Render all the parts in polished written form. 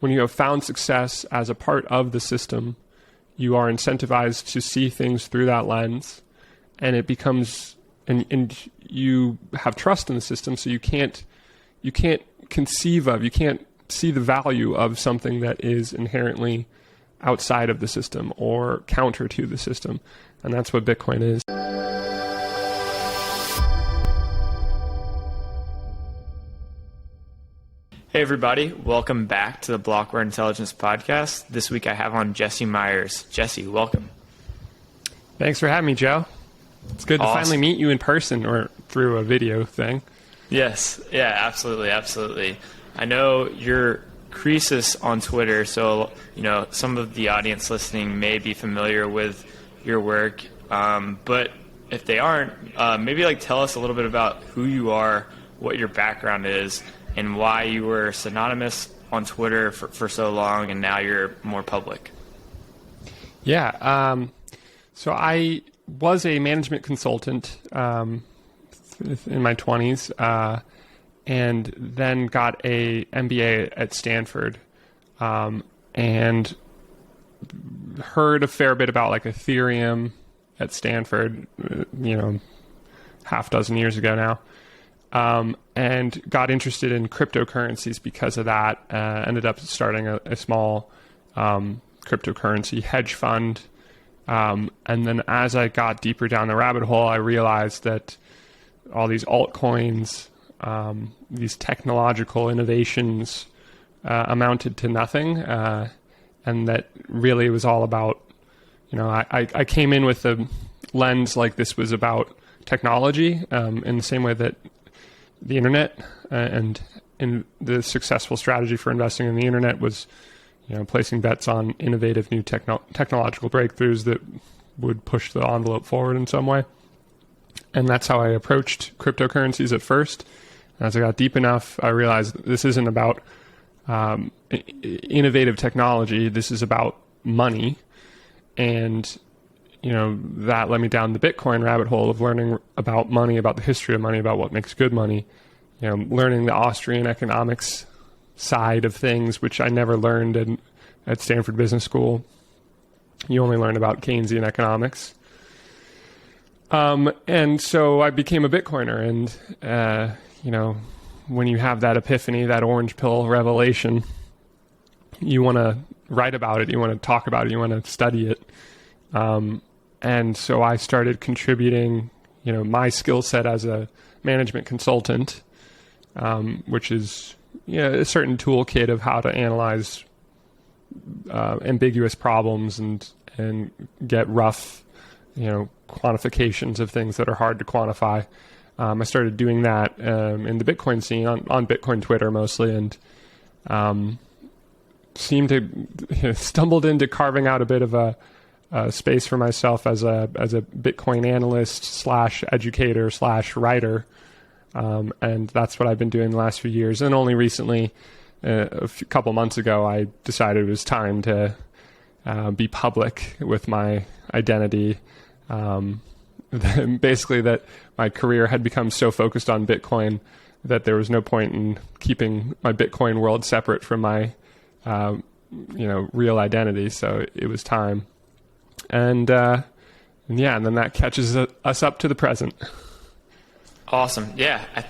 when you have found success as a part of the system, you are incentivized to see things through that lens, and it becomes, and you have trust in the system, so you can't conceive of, you can't see the value of something that is inherently outside of the system or counter to the system. And that's what Bitcoin is. Hey everybody, welcome back to the Blockware Intelligence Podcast. This week I have on Jesse Meyers. Jesse, welcome. Thanks for having me, Joe. It's good to finally meet you in person or through a video thing. Yes, yeah, absolutely. I know you're Croesus on Twitter, so some of the audience listening may be familiar with your work, but if they aren't, maybe tell us a little bit about who you are, what your background is, and why you were synonymous on Twitter for so long, and now you're more public. Yeah, so I was a management consultant in my 20s, and then got a MBA at Stanford, and heard a fair bit about Ethereum at Stanford, half dozen years ago now. And got interested in cryptocurrencies because of that. Ended up starting a small cryptocurrency hedge fund. And then as I got deeper down the rabbit hole, I realized that all these altcoins, these technological innovations amounted to nothing. And that really was all about, I came in with a lens like this was about technology, in the same way that the internet and in the successful strategy for investing in the internet was, placing bets on innovative new technological breakthroughs that would push the envelope forward in some way. And that's how I approached cryptocurrencies at first. As I got deep enough, I realized this isn't about innovative technology. This is about money. And that led me down the Bitcoin rabbit hole of learning about money, about the history of money, about what makes good money, learning the Austrian economics side of things, which I never learned at Stanford Business School. You only learn about Keynesian economics. And so I became a Bitcoiner, and, when you have that epiphany, that orange pill revelation, you want to write about it, you want to talk about it, you want to study it. And so I started contributing, my skill set as a management consultant, which is a certain toolkit of how to analyze ambiguous problems and get rough, quantifications of things that are hard to quantify. I started doing that in the Bitcoin scene on Bitcoin Twitter mostly, and seemed to stumbled into carving out a bit of a space for myself as a Bitcoin analyst / educator / writer, and that's what I've been doing the last few years. And only recently, couple months ago, I decided it was time to be public with my identity. Basically, that my career had become so focused on Bitcoin that there was no point in keeping my Bitcoin world separate from my real identity. So it was time. And then that catches us up to the present. Awesome. Yeah, I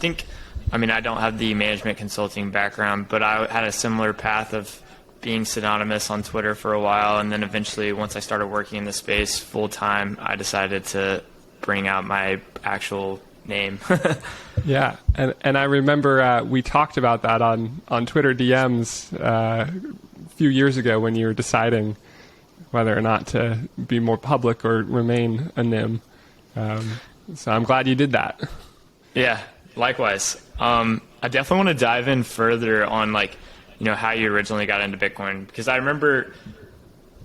don't have the management consulting background, but I had a similar path of being synonymous on Twitter for a while. And then eventually, once I started working in the space full time, I decided to bring out my actual name. Yeah. And I remember we talked about that on Twitter DMs a few years ago when you were deciding whether or not to be more public or remain a NIM. So I'm glad you did that. Yeah, likewise. I definitely want to dive in further on how you originally got into Bitcoin, because I remember,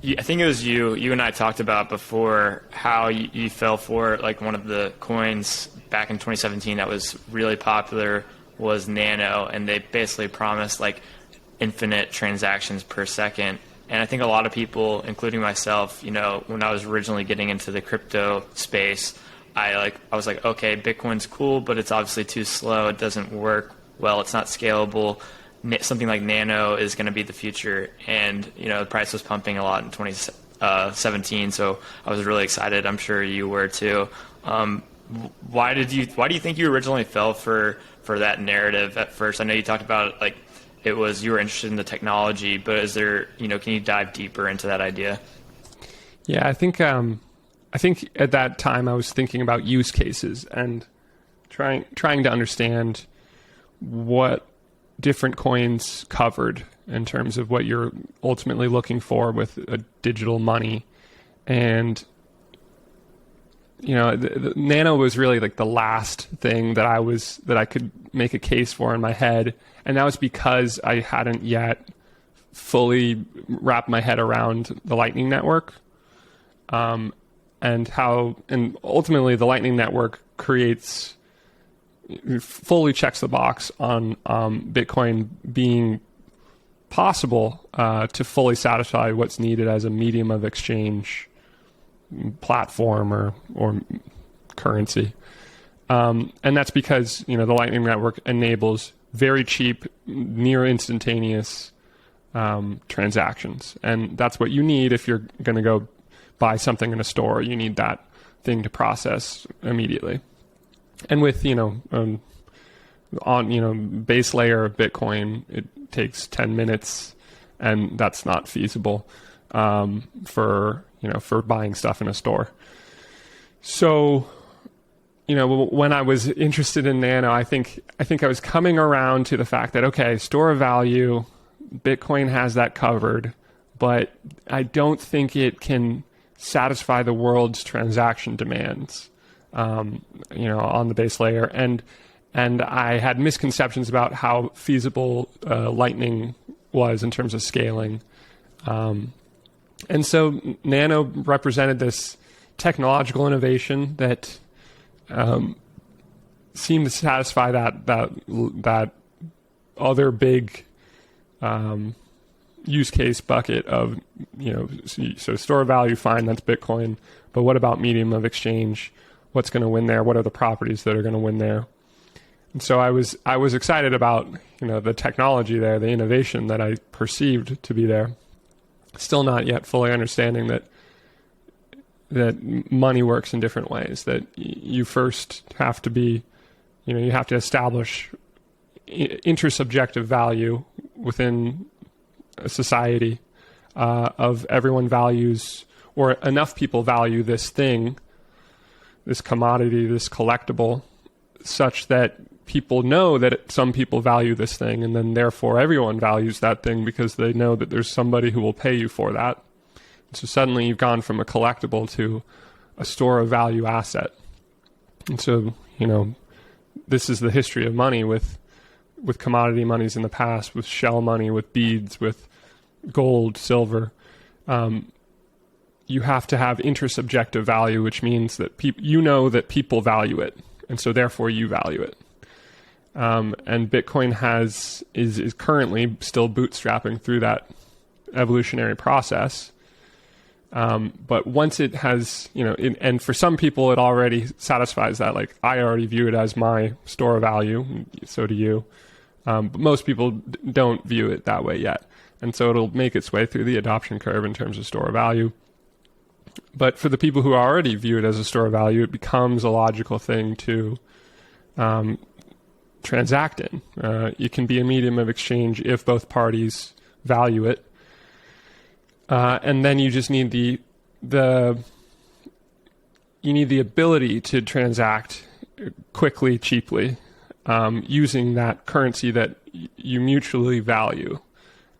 I think it was you and I talked about before how you fell for one of the coins back in 2017 that was really popular was Nano, and they basically promised infinite transactions per second. And I think a lot of people, including myself, when I was originally getting into the crypto space, I was like, okay, Bitcoin's cool, but it's obviously too slow. It doesn't work well. It's not scalable. something like Nano is going to be the future, and the price was pumping a lot in 2017. So I was really excited. I'm sure you were too. Why do you think you originally fell for that narrative at first? I know you talked about like you were interested in the technology, but is there can you dive deeper into that idea? Yeah, I think at that time I was thinking about use cases and trying to understand what different coins covered in terms of what you're ultimately looking for with a digital money. And the Nano was really like the last thing that I could make a case for in my head, and that was because I hadn't yet fully wrapped my head around the Lightning Network, and ultimately the Lightning Network fully checks the box on Bitcoin being possible to fully satisfy what's needed as a medium of exchange, platform or currency, and that's because the Lightning Network enables very cheap, near instantaneous transactions, and that's what you need if you're going to go buy something in a store. You need that thing to process immediately, and with on base layer of Bitcoin, it takes 10 minutes, and that's not feasible for buying stuff in a store. So, when I was interested in Nano, I think I was coming around to the fact that, okay, store of value, Bitcoin has that covered, but I don't think it can satisfy the world's transaction demands, on the base layer. And I had misconceptions about how feasible Lightning was in terms of scaling. And so Nano represented this technological innovation that seemed to satisfy that other big use case bucket of, so store of value, fine, that's Bitcoin, but what about medium of exchange? What's going to win there? What are the properties that are going to win there? And so I was excited about the technology there, the innovation that I perceived to be there. Still not yet fully understanding that money works in different ways. That you first have to be, you have to establish intersubjective value within a society of everyone values, or enough people value this thing, this commodity, this collectible, such that people know that some people value this thing, and then therefore everyone values that thing because they know that there's somebody who will pay you for that. So suddenly you've gone from a collectible to a store of value asset. And so, this is the history of money with commodity monies in the past, with shell money, with beads, with gold, silver. You have to have intersubjective value, which means that that people value it, and so therefore you value it. And Bitcoin is currently still bootstrapping through that evolutionary process. But once it has, and for some people it already satisfies that. Like, I already view it as my store of value, so do you. But most people don't view it that way yet. And so it'll make its way through the adoption curve in terms of store of value. But for the people who already view it as a store of value, it becomes a logical thing to transact in. It can be a medium of exchange if both parties value it. And then you just need the ability to transact quickly, cheaply, using that currency that you mutually value.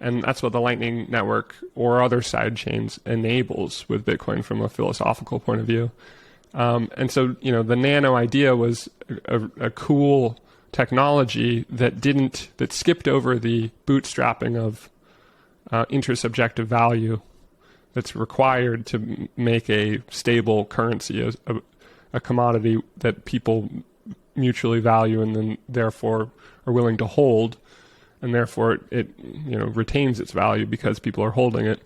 And that's what the Lightning Network or other side chains enables with Bitcoin from a philosophical point of view. And so, the Nano idea was a cool technology that skipped over the bootstrapping of intersubjective value that's required to make a stable currency, a commodity that people mutually value and then therefore are willing to hold, and therefore it retains its value because people are holding it.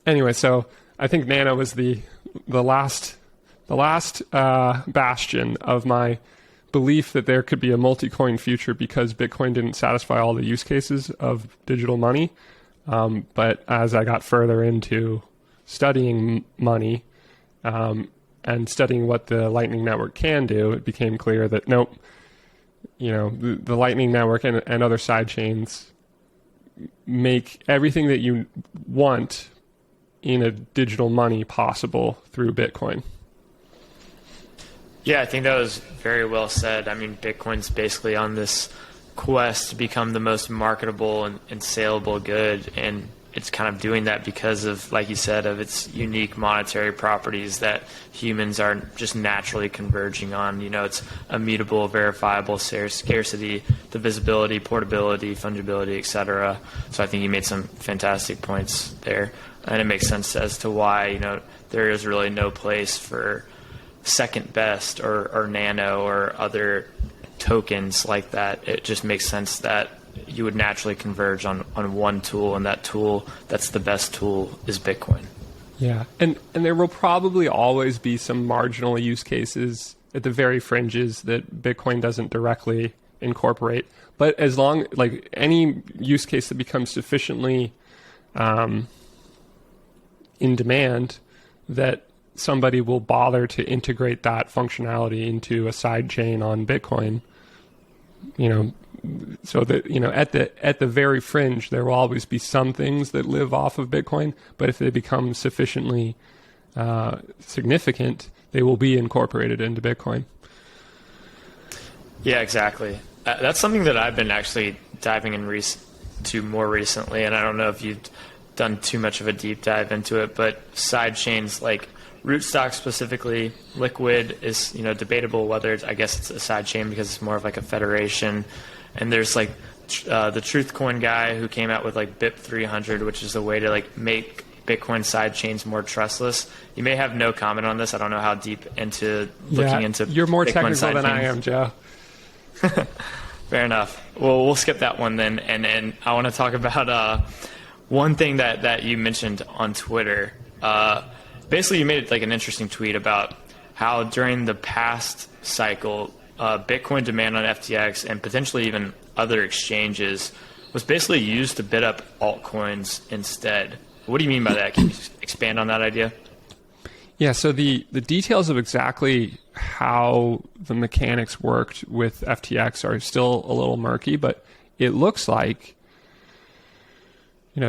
Anyway, so I think Nano was the last bastion of my belief that there could be a multi-coin future because Bitcoin didn't satisfy all the use cases of digital money. But as I got further into studying money and studying what the Lightning Network can do, it became clear that nope, the Lightning Network and other side chains make everything that you want in a digital money possible through Bitcoin. Yeah, I think that was very well said. I mean, Bitcoin's basically on this quest to become the most marketable and saleable good, and it's kind of doing that because of, like you said, of its unique monetary properties that humans are just naturally converging on. It's immutable, verifiable, scarcity, divisibility, portability, fungibility, etc. So I think you made some fantastic points there, and it makes sense as to why there is really no place for second best or nano or other tokens like that. It just makes sense that you would naturally converge on one tool, and that tool that's the best tool is Bitcoin. Yeah, and there will probably always be some marginal use cases at the very fringes that Bitcoin doesn't directly incorporate. But as long, like any use case that becomes sufficiently in demand that somebody will bother to integrate that functionality into a side chain on Bitcoin, so that at the very fringe there will always be some things that live off of Bitcoin, but if they become sufficiently significant, they will be incorporated into Bitcoin. Yeah, exactly. That's something that I've been actually diving into more recently, and I don't know if you've done too much of a deep dive into it, but side chains like Rootstock specifically, Liquid is debatable whether I guess it's a side chain because it's more of like a federation. And there's like the Truthcoin guy who came out with like BIP 300, which is a way to like make Bitcoin side chains more trustless. You may have no comment on this. I don't know how deep into looking into. You're more Bitcoin technical than I am, Joe. Fair enough. Well, we'll skip that one then, and I want to talk about one thing that you mentioned on Twitter. Basically, you made like an interesting tweet about how during the past cycle, Bitcoin demand on FTX and potentially even other exchanges was basically used to bid up altcoins instead. What do you mean by that? Can you expand on that idea? Yeah, so the details of exactly how the mechanics worked with FTX are still a little murky, but it looks like,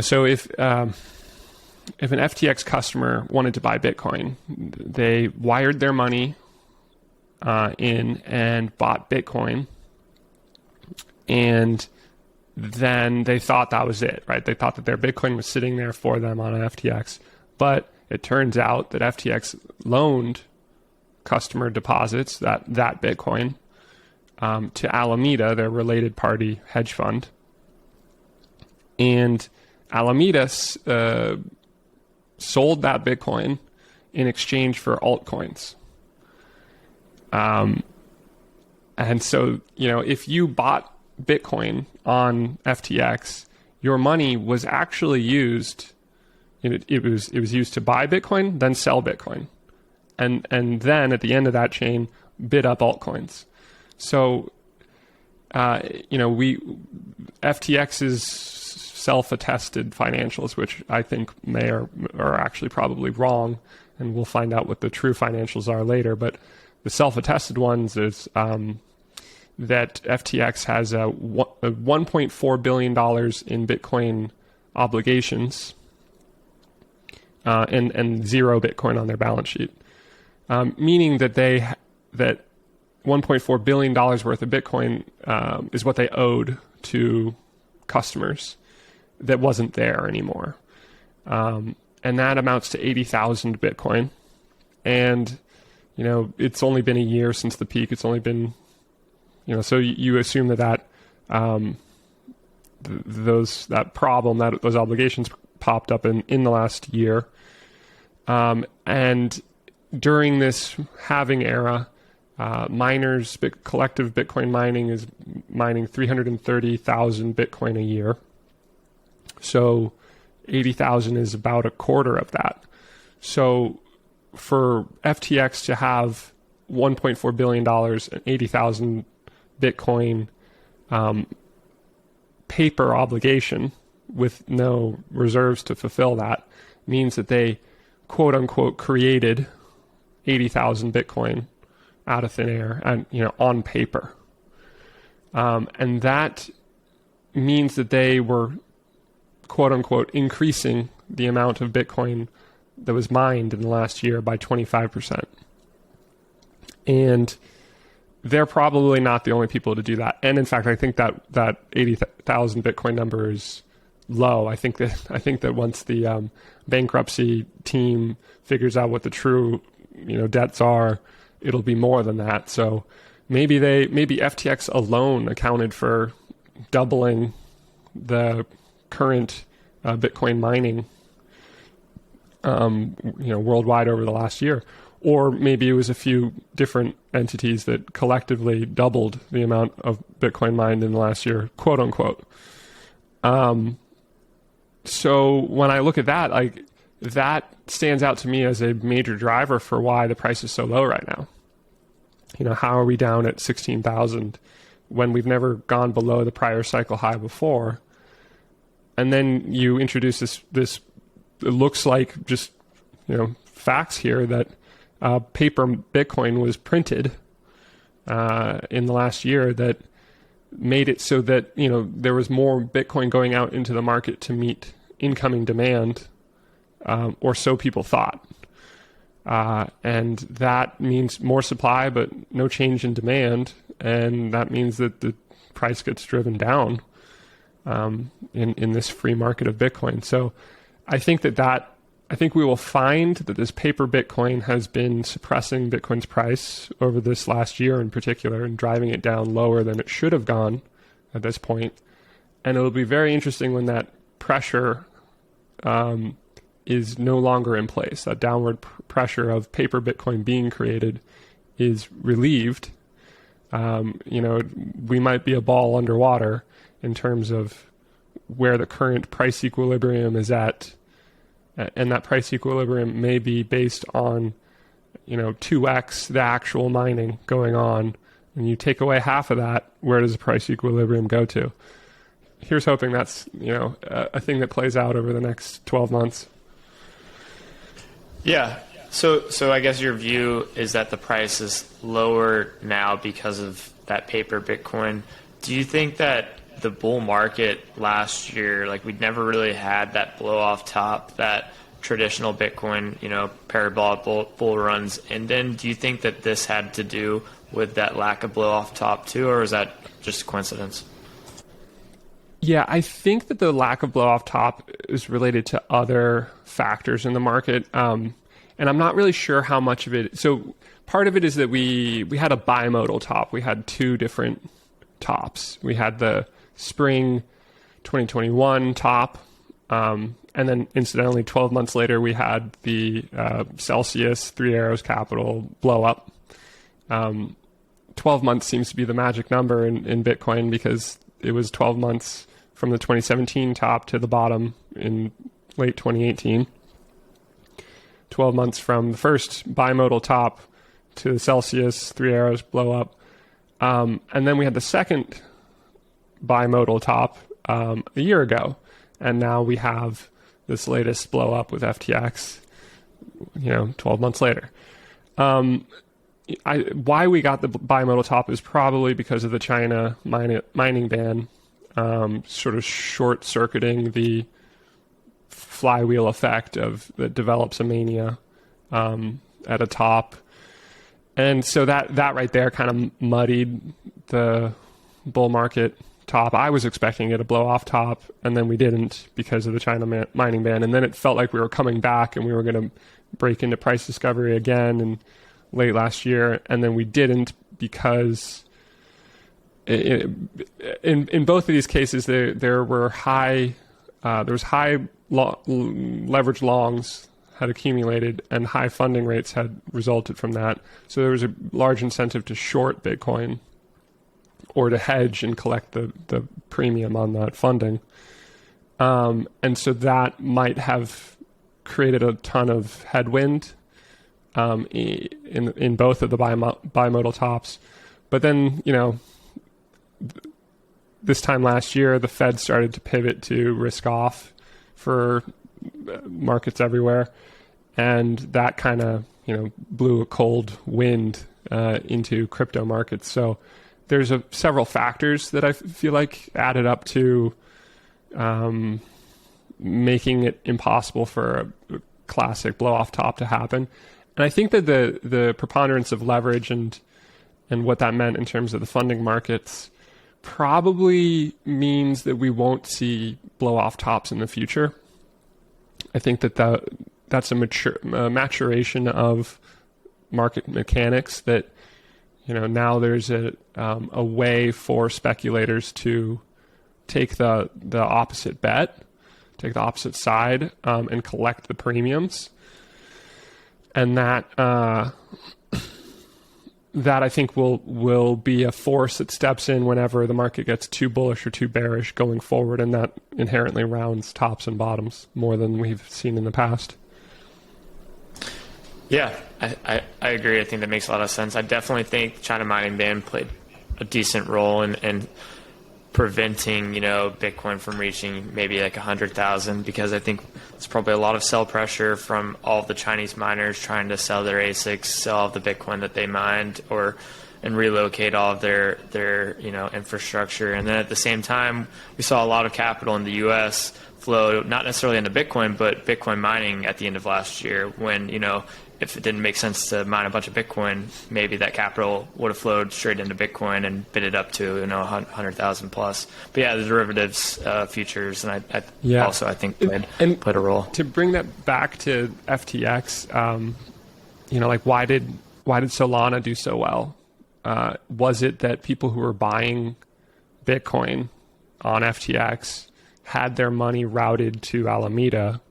so if an FTX customer wanted to buy Bitcoin, they wired their money in and bought Bitcoin, and then they thought that was it, right? They thought that their Bitcoin was sitting there for them on an FTX, but it turns out that FTX loaned customer deposits, that Bitcoin, to Alameda, their related party hedge fund, and Alameda sold that Bitcoin in exchange for altcoins. And so, if you bought Bitcoin on FTX, your money was actually used, it was used to buy Bitcoin, then sell Bitcoin. And then at the end of that chain, bid up altcoins. So, FTX's self-attested financials, which I think are actually probably wrong, and we'll find out what the true financials are later, but the self-attested ones is that FTX has a $1.4 billion in Bitcoin obligations and zero Bitcoin on their balance sheet, meaning that that $1.4 billion worth of Bitcoin is what they owed to customers that wasn't there anymore. And that amounts to 80,000 Bitcoin. And, it's only been a year since the peak. It's only been, so you assume that those obligations popped up in the last year. And during this halving era, collective Bitcoin mining is mining 330,000 Bitcoin a year. So 80,000 is about a quarter of that. So for FTX to have $1.4 billion and 80,000 Bitcoin paper obligation with no reserves to fulfill that means that they, quote unquote, created 80,000 Bitcoin out of thin air and, on paper. And that means that they were, quote unquote, increasing the amount of Bitcoin that was mined in the last year by 25%. And they're probably not the only people to do that. And in fact, I think that 80,000 Bitcoin number is low. I think that once the bankruptcy team figures out what the true debts are, it'll be more than that. So maybe FTX alone accounted for doubling the current Bitcoin mining worldwide over the last year. Or maybe it was a few different entities that collectively doubled the amount of Bitcoin mined in the last year, quote unquote. So when I look at that, that stands out to me as a major driver for why the price is so low right now. How are we down at 16,000 when we've never gone below the prior cycle high before? And then you introduce this it looks like just, facts here that paper Bitcoin was printed in the last year that made it so that, there was more Bitcoin going out into the market to meet incoming demand, or so people thought. And that means more supply, but no change in demand. And that means that the price gets driven down in this free market of Bitcoin. So I think I think we will find that this paper Bitcoin has been suppressing Bitcoin's price over this last year in particular and driving it down lower than it should have gone at this point. And it'll be very interesting when that pressure is no longer in place. That downward pressure of paper Bitcoin being created is relieved. We might be a ball underwater in terms of where the current price equilibrium is at. And that price equilibrium may be based on, 2x the actual mining going on. And you take away half of that, where does the price equilibrium go to? Here's hoping that's, a thing that plays out over the next 12 months. Yeah. So I guess your view is that the price is lower now because of that paper Bitcoin. Do you think that the bull market last year, we'd never really had that blow off top that traditional Bitcoin, parabolic bull runs end in? Do you think that this had to do with that lack of blow off top too, or is that just a coincidence? Yeah, I think that the lack of blow off top is related to other factors in the market. And I'm not really sure how much of it. So part of it is that we had a bimodal top. We had two different tops. We had the spring 2021 top, and then incidentally 12 months later we had the Celsius Three Arrows Capital blow up. 12 months seems to be the magic number in Bitcoin because it was 12 months from the 2017 top to the bottom in late 2018. 12 months from the first bimodal top to the Celsius Three Arrows blow up. And then we had the second bimodal top a year ago. And now we have this latest blow up with FTX, 12 months later. Why we got the bimodal top is probably because of the China mining ban, sort of short-circuiting the flywheel effect that develops a mania at a top. And so that right there kind of muddied the bull market top. I was expecting it to blow off top, and then we didn't because of the China mining ban. And then it felt like we were coming back and we were going to break into price discovery again in late last year. And then we didn't because in both of these cases, there was high leverage longs had accumulated and high funding rates had resulted from that. So there was a large incentive to short Bitcoin or to hedge and collect the premium on that funding. And so that might have created a ton of headwind in both of the bimodal tops. But then, this time last year, the Fed started to pivot to risk off for markets everywhere. And that kind of, blew a cold wind into crypto markets. So there's several factors that I feel like added up to making it impossible for a classic blow-off top to happen. And I think that the preponderance of leverage and what that meant in terms of the funding markets probably means that we won't see blow-off tops in the future. I think that's a maturation of market mechanics that, now there's a way for speculators to take the opposite bet, take the opposite side, and collect the premiums. And that I think will be a force that steps in whenever the market gets too bullish or too bearish going forward, and that inherently rounds tops and bottoms more than we've seen in the past. Yeah, I agree. I think that makes a lot of sense. I definitely think China mining ban played a decent role in preventing, Bitcoin from reaching maybe like 100,000, because I think there's probably a lot of sell pressure from all of the Chinese miners trying to sell their ASICs, sell all the Bitcoin that they mined, and relocate all of their infrastructure. And then at the same time, we saw a lot of capital in the U.S. flow, not necessarily into Bitcoin, but Bitcoin mining at the end of last year, when, if it didn't make sense to mine a bunch of Bitcoin, maybe that capital would have flowed straight into Bitcoin and bid it up to 100,000 plus. But yeah, the derivatives futures, and I think played a role. To bring that back to FTX, why did Solana do so well? Was it that people who were buying Bitcoin on FTX had their money routed to Alameda,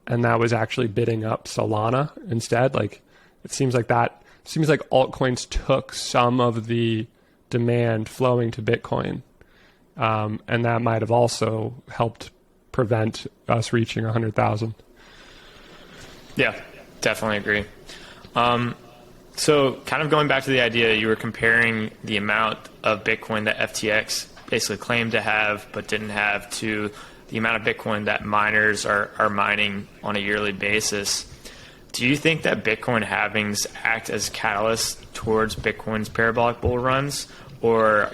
and that was actually bidding up Solana instead? It seems like altcoins took some of the demand flowing to Bitcoin. And that might have also helped prevent us reaching 100,000. Yeah, definitely agree. So kind of going back to the idea, you were comparing the amount of Bitcoin that FTX basically claimed to have but didn't have to the amount of Bitcoin that miners are mining on a yearly basis. Do you think that Bitcoin halvings act as catalysts towards Bitcoin's parabolic bull runs? Or,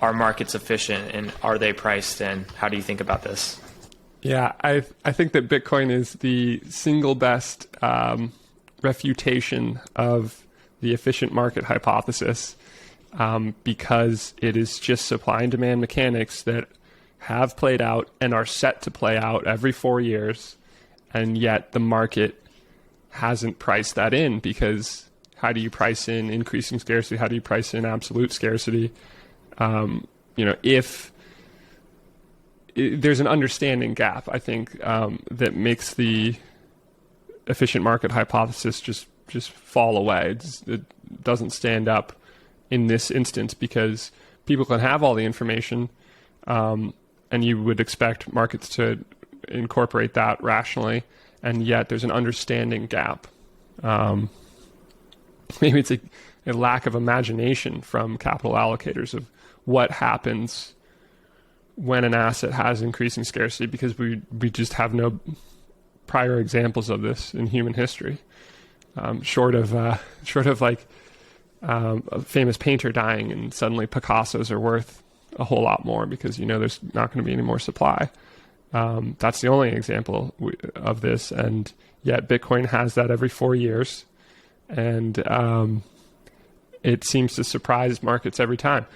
are markets efficient and are they priced in? How do you think about this? Yeah, I think that Bitcoin is the single best refutation of the efficient market hypothesis, because it is just supply and demand mechanics that have played out and are set to play out every 4 years, and yet the market hasn't priced that in, because how do you price in increasing scarcity? How do you price in absolute scarcity? If there's an understanding gap, I think, that makes the efficient market hypothesis just fall away. It doesn't stand up in this instance, because people can have all the information, and you would expect markets to incorporate that rationally, and yet there's an understanding gap. Maybe it's a lack of imagination from capital allocators of what happens when an asset has increasing scarcity, because we just have no prior examples of this in human history, short of a famous painter dying and suddenly Picassos are worth a whole lot more, because there's not going to be any more supply. That's the only example of this, and yet Bitcoin has that every 4 years, and it seems to surprise markets every time.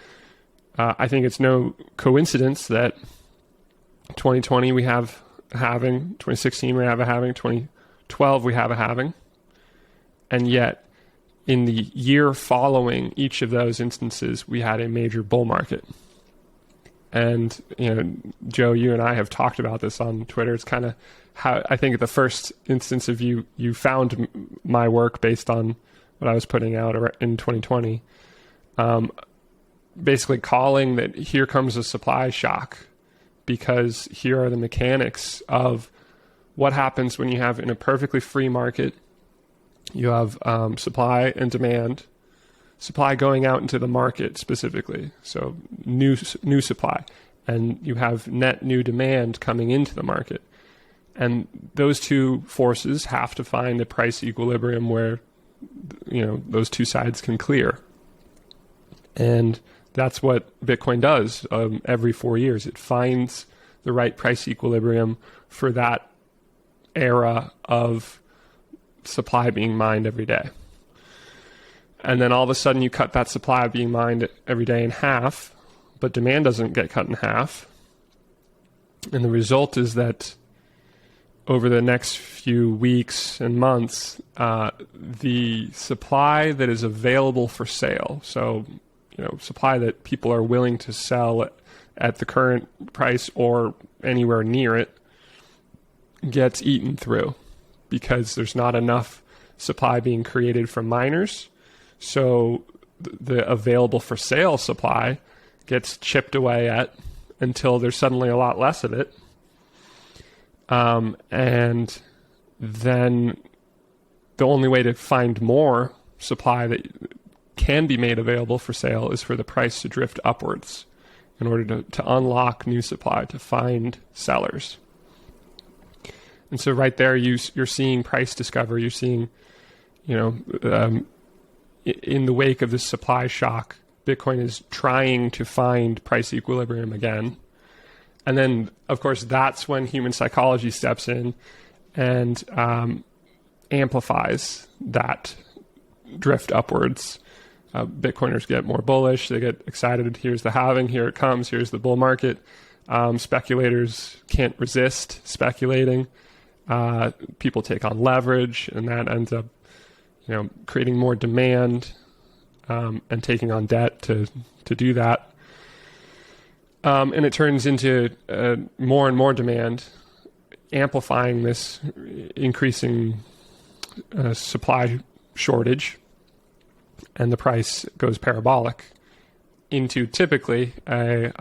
I think it's no coincidence that 2020 we have a halving, 2016 we have a halving, 2012 we have a halving, and yet in the year following each of those instances we had a major bull market. And, Joe, you and I have talked about this on Twitter. It's kind of how I think the first instance of you found my work based on what I was putting out in 2020, basically calling that here comes a supply shock, because here are the mechanics of what happens when you have, in a perfectly free market, You have supply and demand. Supply going out into the market specifically, so new supply, and you have net new demand coming into the market, and those two forces have to find a price equilibrium where those two sides can clear, and that's what Bitcoin does. Every 4 years, it finds the right price equilibrium for that era of supply being mined every day. And then all of a sudden you cut that supply being mined every day in half, but demand doesn't get cut in half. And the result is that over the next few weeks and months, the supply that is available for sale, so supply that people are willing to sell at the current price or anywhere near it, gets eaten through because there's not enough supply being created from miners. So the available for sale supply gets chipped away at until there's suddenly a lot less of it. And then the only way to find more supply that can be made available for sale is for the price to drift upwards in order to unlock new supply, to find sellers. And so right there, you're seeing price discovery. You're seeing, in the wake of this supply shock, Bitcoin is trying to find price equilibrium again. And then, of course, that's when human psychology steps in and amplifies that drift upwards. Bitcoiners get more bullish. They get excited. Here's the halving. Here it comes. Here's the bull market. Speculators can't resist speculating. People take on leverage, and that ends up creating more demand and taking on debt to do that. And it turns into more and more demand, amplifying this increasing supply shortage, and the price goes parabolic into typically or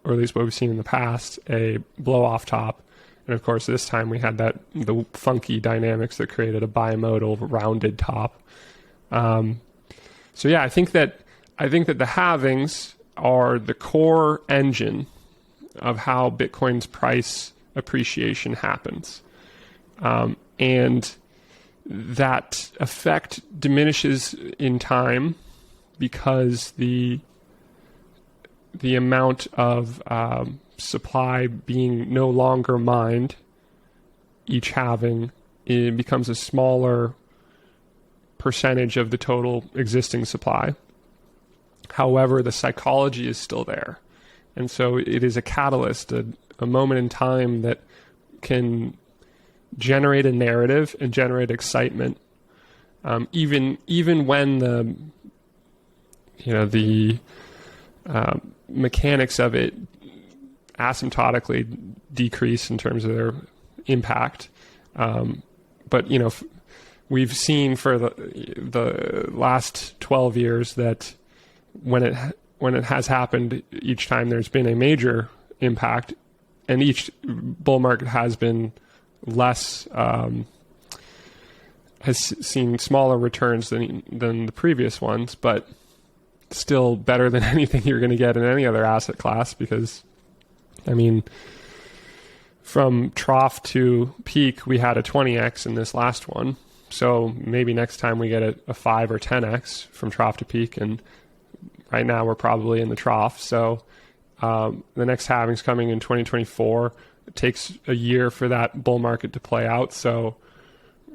at least what we've seen in the past, a blow-off top. And of course, this time we had the funky dynamics that created a bimodal rounded top. So yeah, I think that the halvings are the core engine of how Bitcoin's price appreciation happens, and that effect diminishes in time because the amount of supply being no longer mined, each halving, it becomes a smaller percentage of the total existing supply. However, the psychology is still there. And so it is a catalyst, a moment in time that can generate a narrative and generate excitement. Even when the mechanics of it asymptotically decrease in terms of their impact. But we've seen for the last 12 years that when it has happened, each time there's been a major impact, and each bull market has been less, has seen smaller returns than the previous ones, but still better than anything you're going to get in any other asset class, because from trough to peak, we had a 20x in this last one. So maybe next time we get a 5 or 10x from trough to peak, and right now we're probably in the trough. So the next halving's coming in 2024. It takes a year for that bull market to play out. So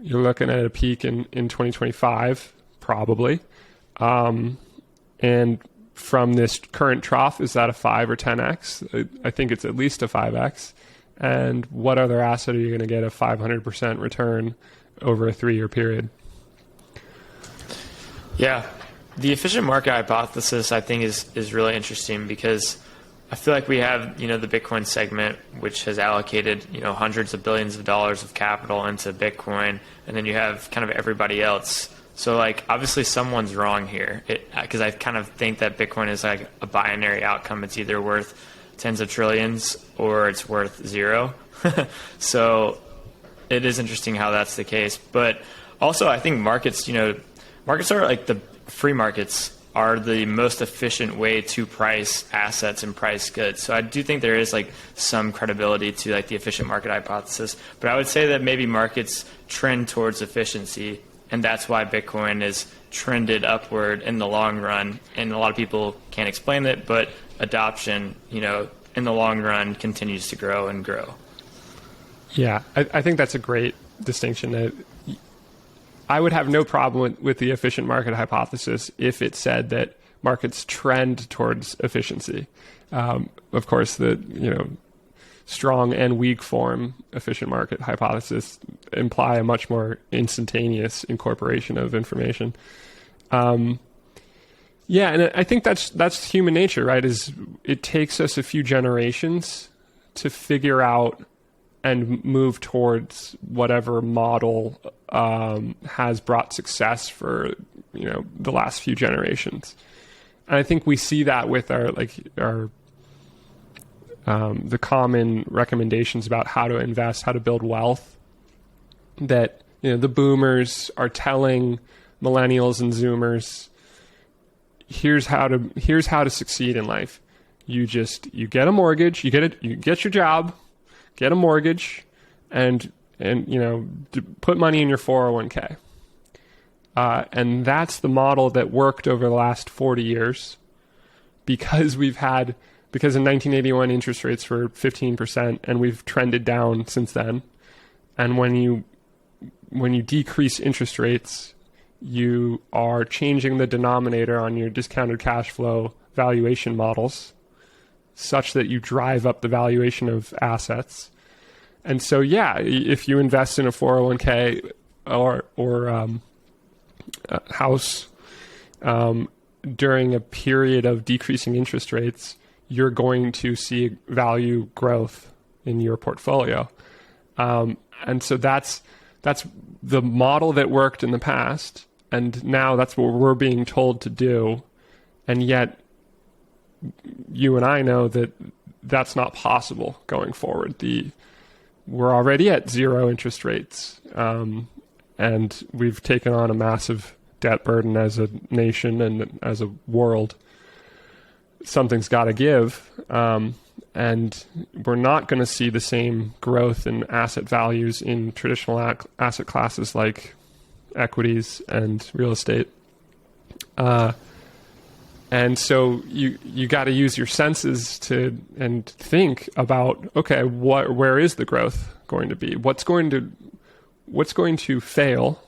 you're looking at a peak in 2025, probably. And from this current trough, is that a 5 or 10x? I think it's at least a 5x. And what other asset are you going to get a 500% return over a 3-year period? Yeah. The efficient market hypothesis, I think, is really interesting, because I feel like we have, the Bitcoin segment, which has allocated, hundreds of billions of dollars of capital into Bitcoin, and then you have kind of everybody else. So, obviously someone's wrong here, because I kind of think that Bitcoin is like a binary outcome. It's either worth tens of trillions or it's worth zero. So it is interesting how that's the case. But Also, I think markets are like the free markets are the most efficient way to price assets and price goods. So I do think there is like some credibility to like the efficient market hypothesis. But I would say that maybe markets trend towards efficiency, and that's why Bitcoin is trended upward in the long run. And a lot of people can't explain it, but adoption, in the long run continues to grow and grow. Yeah, I think that's a great distinction. I would have no problem with the efficient market hypothesis if it said that markets trend towards efficiency. Of course, the strong and weak form efficient market hypothesis imply a much more instantaneous incorporation of information. Yeah, and I think that's human nature, right? Is it takes us a few generations to figure out and move towards whatever model has brought success for the last few generations. And I think we see that with our the common recommendations about how to invest, how to build wealth. That the boomers are telling millennials and zoomers, here's how to succeed in life. You get a mortgage, you get your job, get a mortgage, and put money in your 401k. And that's the model that worked over the last 40 years because in 1981 interest rates were 15% and we've trended down since then. And when you decrease interest rates, you are changing the denominator on your discounted cash flow valuation models such that you drive up the valuation of assets. And so, yeah, if you invest in a 401k or a house during a period of decreasing interest rates, you're going to see value growth in your portfolio. And so that's the model that worked in the past, and now that's what we're being told to do. And yet, you and I know that that's not possible going forward. We're already at zero interest rates, and we've taken on a massive debt burden as a nation and as a world. Something's got to give, and we're not going to see the same growth in asset values in traditional asset classes like equities and real estate. And so you got to use your senses and think about, okay, where is the growth going to be? What's going to fail,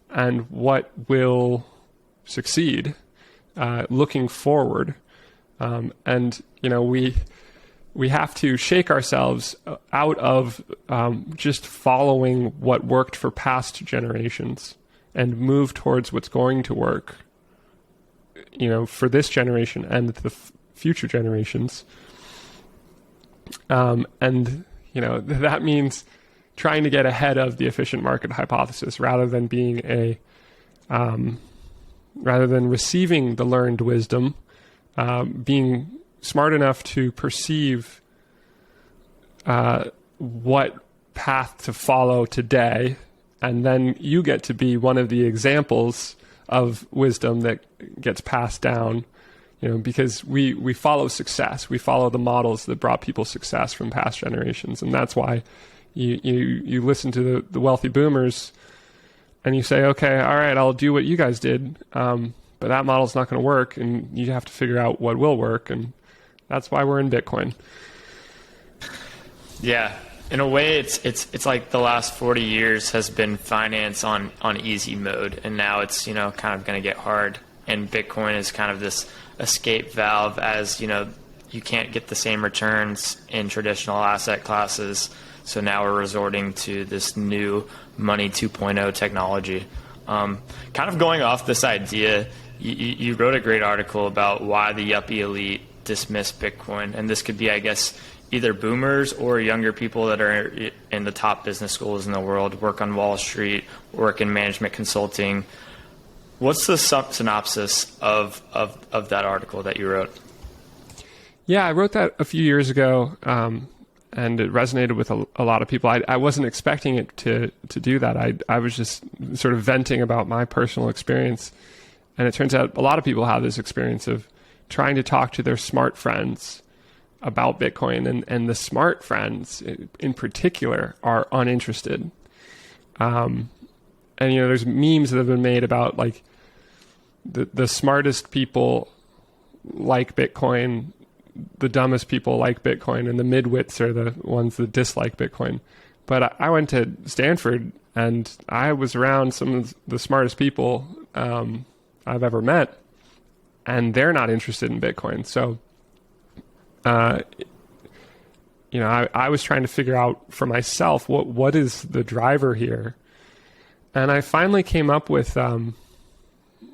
and what will succeed? Looking forward, and we have to shake ourselves out of just following what worked for past generations and move towards what's going to work, for this generation and the future generations. And that means trying to get ahead of the efficient market hypothesis rather than receiving the learned wisdom, being smart enough to perceive what path to follow today, and then you get to be one of the examples of wisdom that gets passed down, because we follow success. We follow the models that brought people success from past generations. And that's why you listen to the wealthy boomers and you say, okay, all right, I'll do what you guys did. But that model's not going to work, and you have to figure out what will work. And that's why we're in Bitcoin. Yeah. In a way, it's like the last 40 years has been finance on easy mode, and now it's kind of going to get hard. And Bitcoin is kind of this escape valve, as you can't get the same returns in traditional asset classes. So now we're resorting to this new money 2.0 technology. Kind of going off this idea, you wrote a great article about why the yuppie elite dismiss Bitcoin, and this could be, I guess, either boomers or younger people that are in the top business schools in the world, work on Wall Street, work in management consulting. What's the synopsis of that article that you wrote? Yeah, I wrote that a few years ago, and it resonated with a lot of people. I wasn't expecting it to do that. I was just sort of venting about my personal experience. And it turns out a lot of people have this experience of trying to talk to their smart friends about Bitcoin, and the smart friends in particular are uninterested. And, there's memes that have been made about like the smartest people like Bitcoin, the dumbest people like Bitcoin, and the midwits are the ones that dislike Bitcoin. But I went to Stanford, and I was around some of the smartest people I've ever met, and they're not interested in Bitcoin. So, I was trying to figure out for myself what is the driver here, and I finally came up with,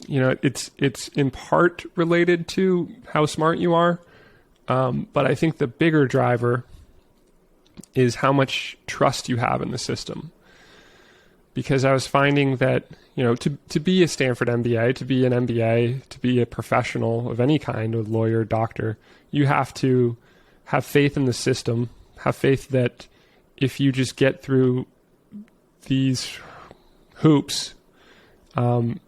it's in part related to how smart you are. But I think the bigger driver is how much trust you have in the system. Because I was finding that, to be a Stanford MBA, to be an MBA, to be a professional of any kind, a lawyer, doctor, you have to have faith in the system, have faith that if you just get through these hoops, and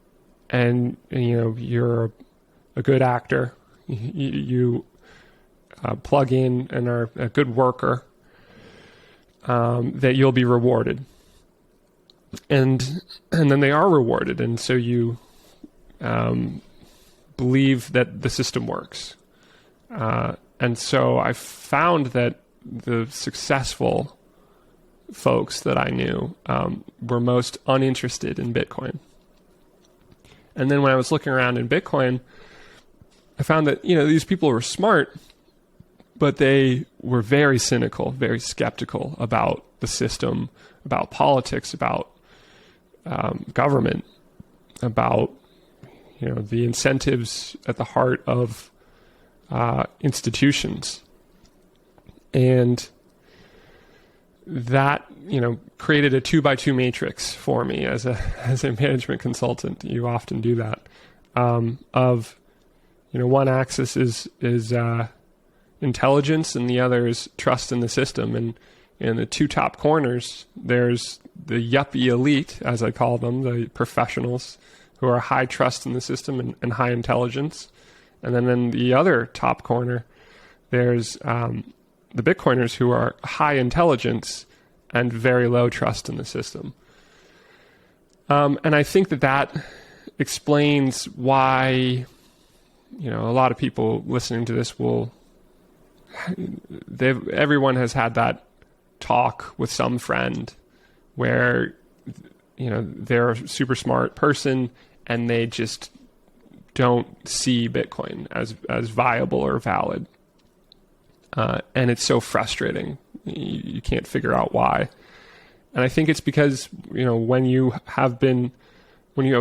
you're a good actor, you plug in and are a good worker, that you'll be rewarded. And then they are rewarded. And so you believe that the system works. And so I found that the successful folks that I knew were most uninterested in Bitcoin. And then when I was looking around in Bitcoin, I found that, these people were smart, but they were very cynical, very skeptical about the system, about politics, about government, about the incentives at the heart of institutions, and that created a 2x2 matrix for me as a management consultant. You often do that. One axis is intelligence, and the other is trust in the system. And in the two top corners, there's the yuppie elite, as I call them, the professionals who are high trust in the system and high intelligence. And then in the other top corner, there's the Bitcoiners who are high intelligence and very low trust in the system. And I think that explains why, a lot of people listening to this everyone has had that talk with some friend where, they're a super smart person and they just don't see Bitcoin as viable or valid. And it's so frustrating. You can't figure out why. And I think it's because, when you have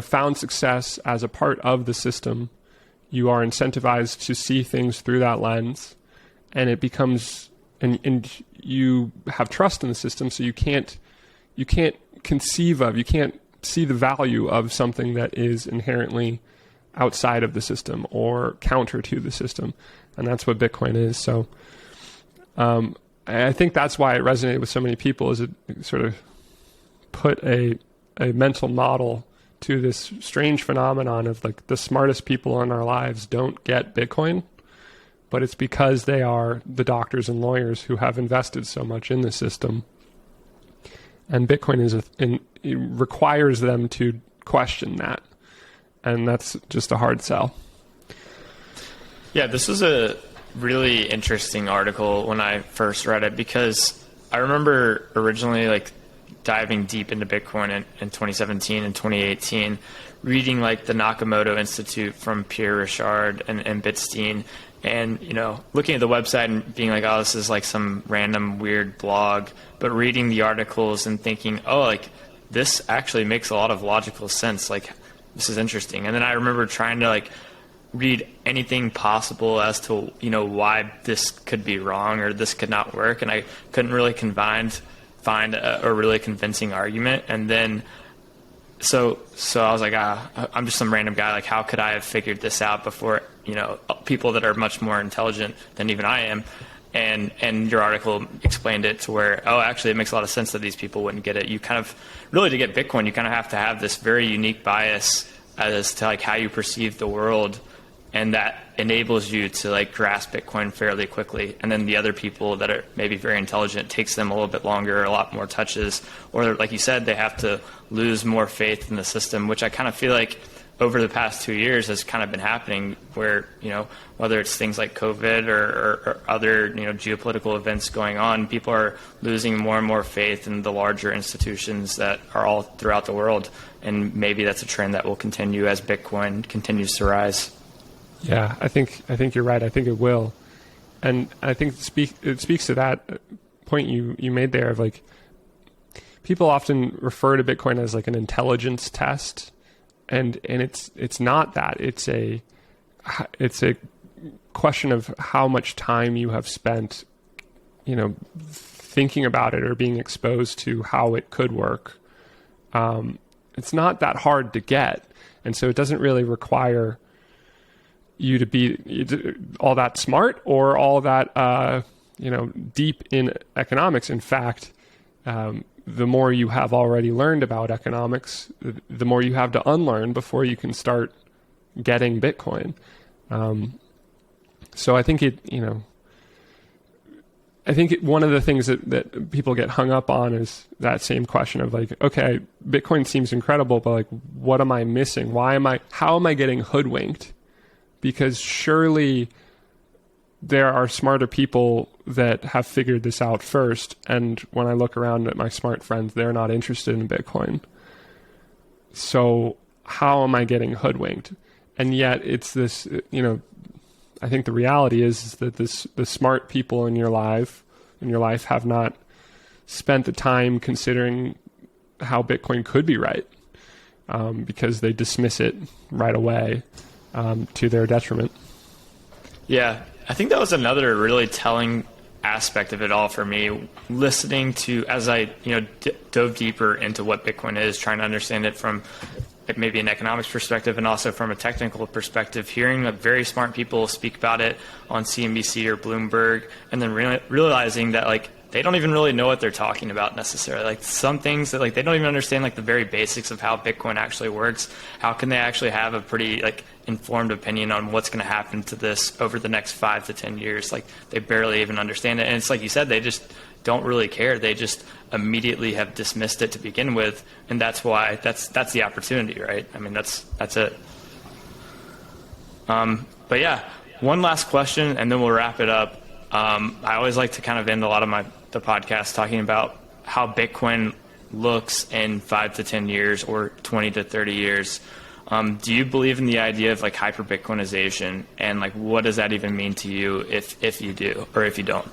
found success as a part of the system, you are incentivized to see things through that lens, and it becomes, and you have trust in the system, so you can't see the value of something that is inherently outside of the system or counter to the system. And that's what Bitcoin is. So, I think that's why it resonated with so many people, is it sort of put a mental model to this strange phenomenon of like the smartest people in our lives don't get Bitcoin, but it's because they are the doctors and lawyers who have invested so much in the system. And Bitcoin it requires them to question that. And that's just a hard sell. Yeah, this was a really interesting article when I first read it, because I remember originally diving deep into Bitcoin in 2017 and 2018, reading the Nakamoto Institute from Pierre Richard and Bitstein, and looking at the website and being like, oh, this is some random weird blog, but reading the articles and thinking, oh, this actually makes a lot of logical sense, this is interesting. And then I remember trying to read anything possible as to why this could be wrong or this could not work, and I couldn't really find a really convincing argument. And then so I was like, I'm just some random guy, how could I have figured this out before people that are much more intelligent than even I am? And your article explained it to where, oh, actually, it makes a lot of sense that these people wouldn't get it. You kind of, really, to get Bitcoin, you kind of have to have this very unique bias as to like how you perceive the world, and that enables you to like grasp Bitcoin fairly quickly. And then the other people that are maybe very intelligent, it takes them a little bit longer, a lot more touches, or like you said, they have to lose more faith in the system, which I kind of feel like over the past 2 years has kind of been happening, where, whether it's things like COVID or other, geopolitical events going on, people are losing more and more faith in the larger institutions that are all throughout the world. And maybe that's a trend that will continue as Bitcoin continues to rise. Yeah, I think you're right. I think it will. And I think it speaks to that point you made there of like, people often refer to Bitcoin as like an intelligence test. And it's not that. It's a question of how much time you have spent, thinking about it or being exposed to how it could work. It's not that hard to get, and so it doesn't really require you to be all that smart or all that deep in economics. In fact, the more you have already learned about economics, the more you have to unlearn before you can start getting Bitcoin. So I think one of the things that people get hung up on is that same question of like, okay, Bitcoin seems incredible, but like, what am I missing? How am I getting hoodwinked? Because surely there are smarter people that have figured this out first. And when I look around at my smart friends, they're not interested in Bitcoin. So how am I getting hoodwinked? And yet it's this, I think the reality is that the smart people in your life have not spent the time considering how Bitcoin could be right, because they dismiss it right away, to their detriment. Yeah. I think that was another really telling aspect of it all for me, listening to, as I dove deeper into what Bitcoin is, trying to understand it from maybe an economics perspective and also from a technical perspective, hearing very smart people speak about it on CNBC or Bloomberg, and then realizing that like they don't even really know what they're talking about necessarily. Like some things that like they don't even understand like the very basics of how Bitcoin actually works. How can they actually have a pretty like informed opinion on what's going to happen to this over the next 5 to 10 years? Like they barely even understand it. And it's like you said, they just don't really care. They just immediately have dismissed it to begin with. And that's why that's the opportunity, right? I mean, that's it. But yeah, one last question and then we'll wrap it up. I always like to kind of end a lot of the podcast talking about how Bitcoin looks in 5 to 10 years or 20 to 30 years. Do you believe in the idea of like hyper Bitcoinization, and like what does that even mean to you if you do or if you don't?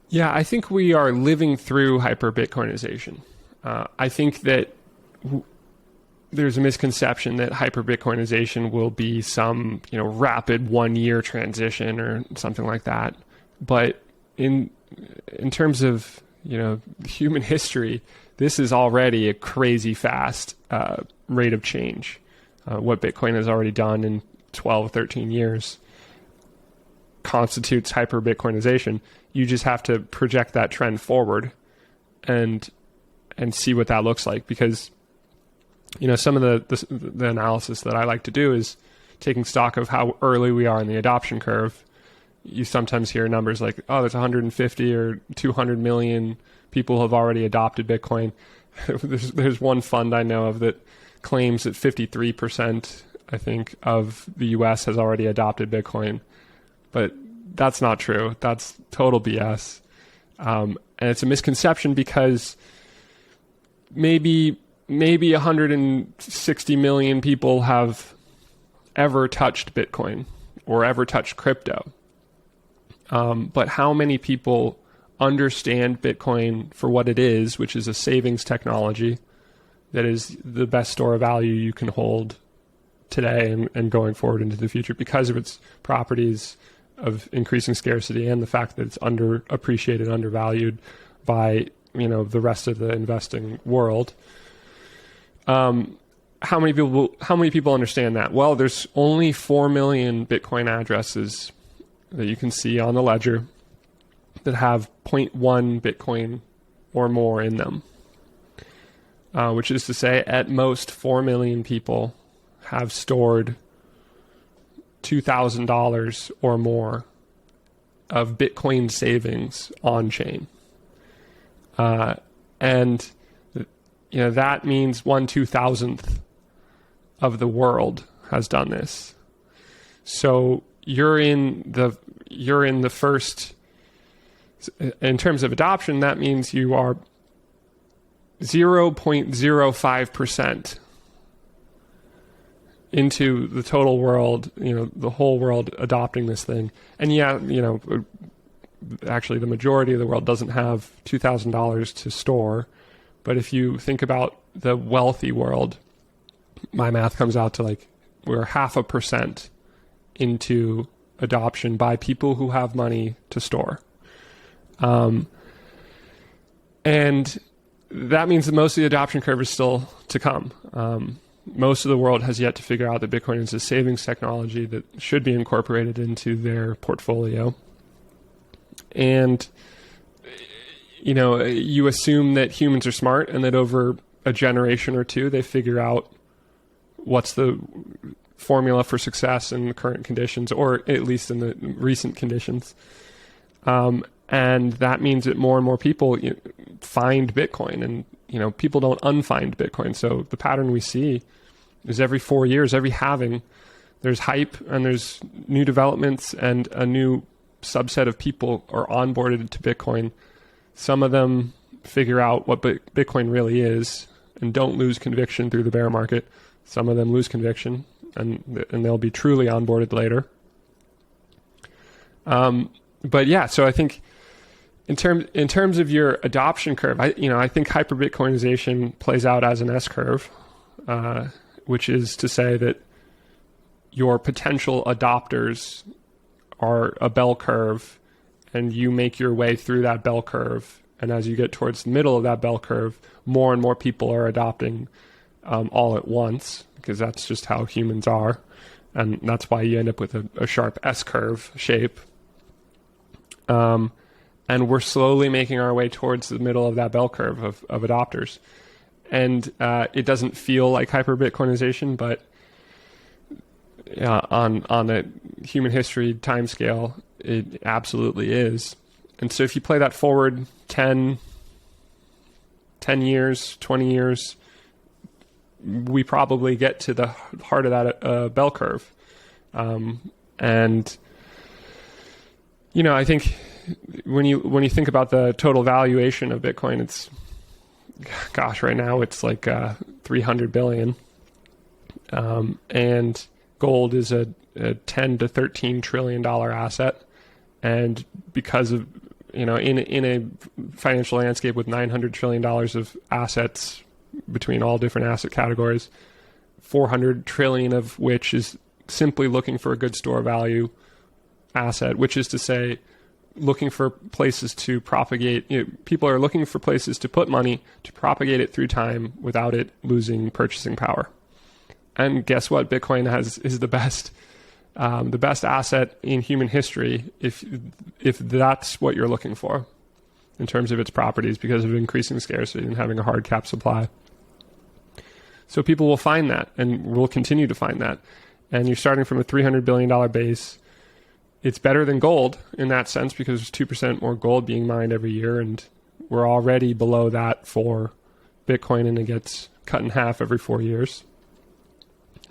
Yeah, I think we are living through hyper Bitcoinization. I think that there's a misconception that hyper Bitcoinization will be some rapid 1 year transition or something like that. But in terms of human history, this is already a crazy fast rate of change. What Bitcoin has already done in 12, 13 years constitutes hyper Bitcoinization. You just have to project that trend forward and see what that looks like, because some of the analysis that I like to do is taking stock of how early we are in the adoption curve. You sometimes hear numbers like, oh, there's 150 or 200 million people have already adopted Bitcoin. There's one fund I know of that claims that 53%, I think, of the US has already adopted Bitcoin. But that's not true. That's total BS. And it's a misconception because maybe 160 million people have ever touched Bitcoin or ever touched crypto. But how many people understand Bitcoin for what it is, which is a savings technology that is the best store of value you can hold today and going forward into the future because of its properties of increasing scarcity and the fact that it's underappreciated, undervalued by the rest of the investing world. How many people understand that? Well, there's only 4 million Bitcoin addresses that you can see on the ledger. that have zero 0.1 Bitcoin or more in them, which is to say at most 4 million people have stored $2,000 or more of Bitcoin savings on chain. And that means 1/2000th of the world has done this. So you're in the first, in terms of adoption, that means you are 0.05% into the total world, the whole world adopting this thing. And actually the majority of the world doesn't have $2,000 to store. But if you think about the wealthy world, my math comes out to we're 0.5% into adoption by people who have money to store. And that means that most of the adoption curve is still to come. Most of the world has yet to figure out that Bitcoin is a savings technology that should be incorporated into their portfolio. And, you assume that humans are smart and that over a generation or two, they figure out what's the formula for success in the current conditions, or at least in the recent conditions. And that means that more and more people find Bitcoin, and people don't unfind Bitcoin. So the pattern we see is every 4 years, every halving, there's hype and there's new developments, and a new subset of people are onboarded to Bitcoin. Some of them figure out what Bitcoin really is and don't lose conviction through the bear market. Some of them lose conviction and they'll be truly onboarded later. But yeah, so I think in terms of your adoption curve, I think hyper-Bitcoinization plays out as an S-curve, which is to say that your potential adopters are a bell curve, and you make your way through that bell curve. And as you get towards the middle of that bell curve, more and more people are adopting all at once, because that's just how humans are. And that's why you end up with a sharp S-curve shape. And we're slowly making our way towards the middle of that bell curve of adopters. And it doesn't feel like hyper-Bitcoinization, but on a human history timescale, it absolutely is. And so if you play that forward 10 years, 20 years, we probably get to the heart of that bell curve. And I think when you think about the total valuation of Bitcoin, it's, right now it's like 300 billion. And gold is a 10 to 13 trillion dollar asset. And because of, in a financial landscape with $900 trillion of assets between all different asset categories, 400 trillion of which is simply looking for a good store value asset, which is to say, looking for places to propagate. People are looking for places to put money to propagate it through time without it losing purchasing power. And guess what? Bitcoin is the best asset in human history if that's what you're looking for in terms of its properties, because of increasing scarcity and having a hard cap supply. So people will find that, and will continue to find that. And you're starting from a $300 billion base. It's better than gold in that sense, because there's 2% more gold being mined every year, and we're already below that for Bitcoin, and it gets cut in half every 4 years.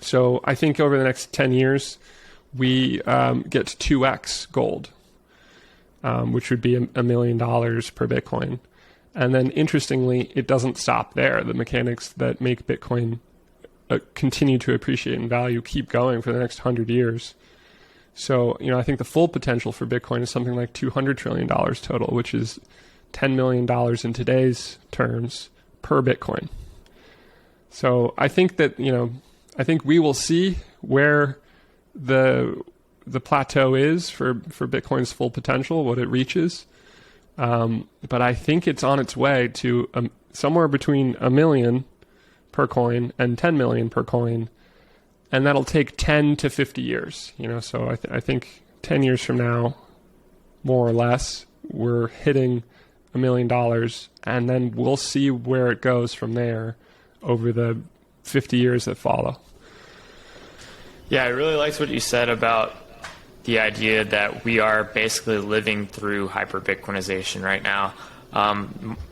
So I think over the next 10 years, we get to 2x gold, which would be $1 million per Bitcoin. And then interestingly, it doesn't stop there. The mechanics that make Bitcoin continue to appreciate in value keep going for the next 100 years. So, I think the full potential for Bitcoin is something like $200 trillion total, which is $10 million in today's terms per Bitcoin. So I think that, I think we will see where the plateau is for Bitcoin's full potential, what it reaches. But I think it's on its way to somewhere between 1 million per coin and 10 million per coin. And that'll take 10 to 50 years, so I think 10 years from now, more or less, we're hitting $1 million, and then we'll see where it goes from there over the 50 years that follow. Yeah, I really liked what you said about the idea that we are basically living through hyper-Bitcoinization right now.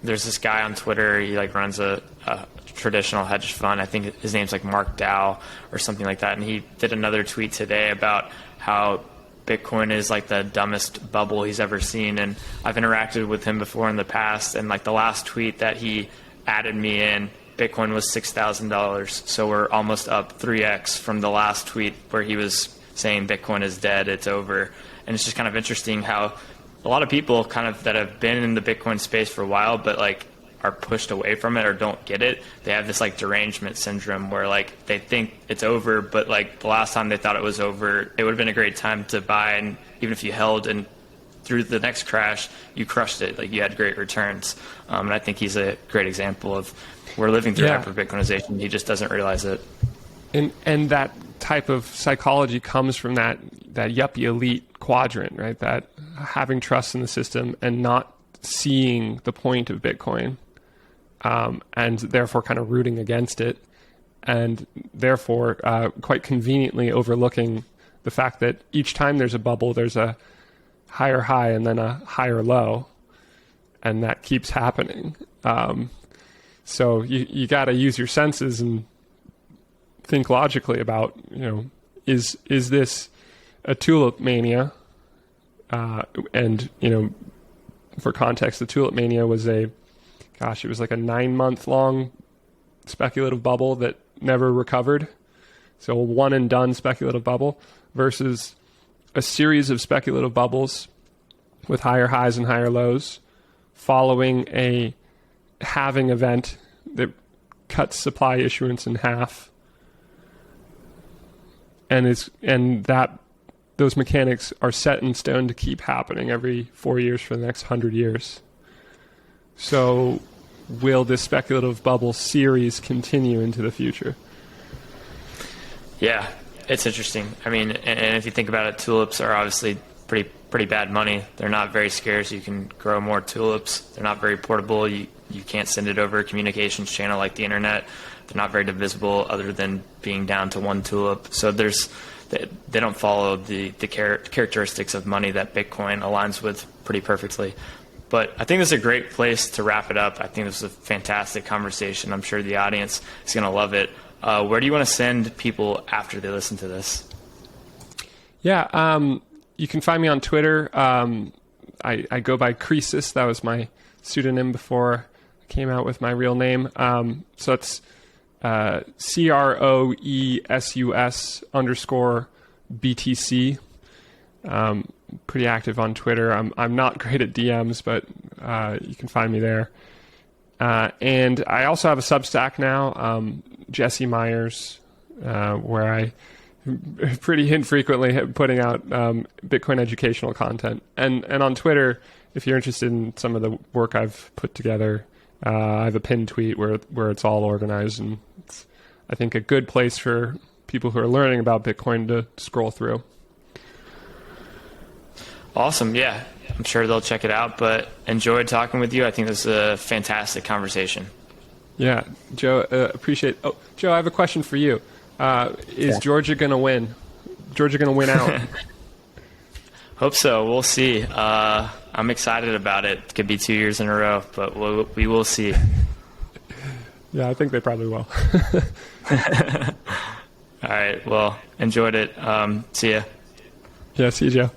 There's this guy on Twitter, he like runs a traditional hedge fund. I think his name's like Mark Dow or something like that. And he did another tweet today about how Bitcoin is like the dumbest bubble he's ever seen. And I've interacted with him before in the past. And like the last tweet that he added me in, Bitcoin was $6,000. So we're almost up 3x from the last tweet where he was saying Bitcoin is dead, it's over. And it's just kind of interesting how a lot of people kind of that have been in the Bitcoin space for a while, but like are pushed away from it or don't get it. They have this like derangement syndrome where like they think it's over, but like the last time they thought it was over, it would have been a great time to buy. And even if you held and through the next crash, you crushed it. Like you had great returns. And I think he's a great example of we're living through hyper-Bitcoinization. He just doesn't realize it. And that type of psychology comes from that yuppie elite quadrant, right? That having trust in the system and not seeing the point of Bitcoin, and therefore kind of rooting against it, and therefore quite conveniently overlooking the fact that each time there's a bubble, there's a higher high and then a higher low, and that keeps happening. So you got to use your senses and think logically about, is this a tulip mania? And, for context, the tulip mania was it was like a 9-month long speculative bubble that never recovered. So a one and done speculative bubble versus a series of speculative bubbles with higher highs and higher lows following a halving event that cuts supply issuance in half. And those mechanics are set in stone to keep happening every 4 years for the next 100 years. So will this speculative bubble series continue into the future? Yeah, it's interesting. I mean, and if you think about it, tulips are obviously pretty bad money. They're not very scarce. You can grow more tulips. They're not very portable. You can't send it over a communications channel like the internet. They're not very divisible other than being down to one tulip. So they don't follow the characteristics of money that Bitcoin aligns with pretty perfectly. But I think this is a great place to wrap it up. I think this is a fantastic conversation. I'm sure the audience is going to love it. Where do you want to send people after they listen to this? Yeah, you can find me on Twitter. I go by Croesus. That was my pseudonym before I came out with my real name. So it's CROESUS_BTC. Pretty active on Twitter. I'm not great at DMs, but you can find me there. And I also have a Substack now, Jesse Meyers, where I pretty infrequently putting out Bitcoin educational content. And on Twitter, if you're interested in some of the work I've put together, I have a pinned tweet where it's all organized, and it's, I think, a good place for people who are learning about Bitcoin to scroll through. Awesome. Yeah, I'm sure they'll check it out, but enjoyed talking with you. I think this is a fantastic conversation. Yeah, Joe, appreciate it. Oh, Joe, I have a question for you. Is Georgia going to win? Georgia going to win out? Hope so. We'll see. I'm excited about it. It could be 2 years in a row, but we will see. Yeah, I think they probably will. All right. Well, enjoyed it. See ya. Yeah, see you, Joe.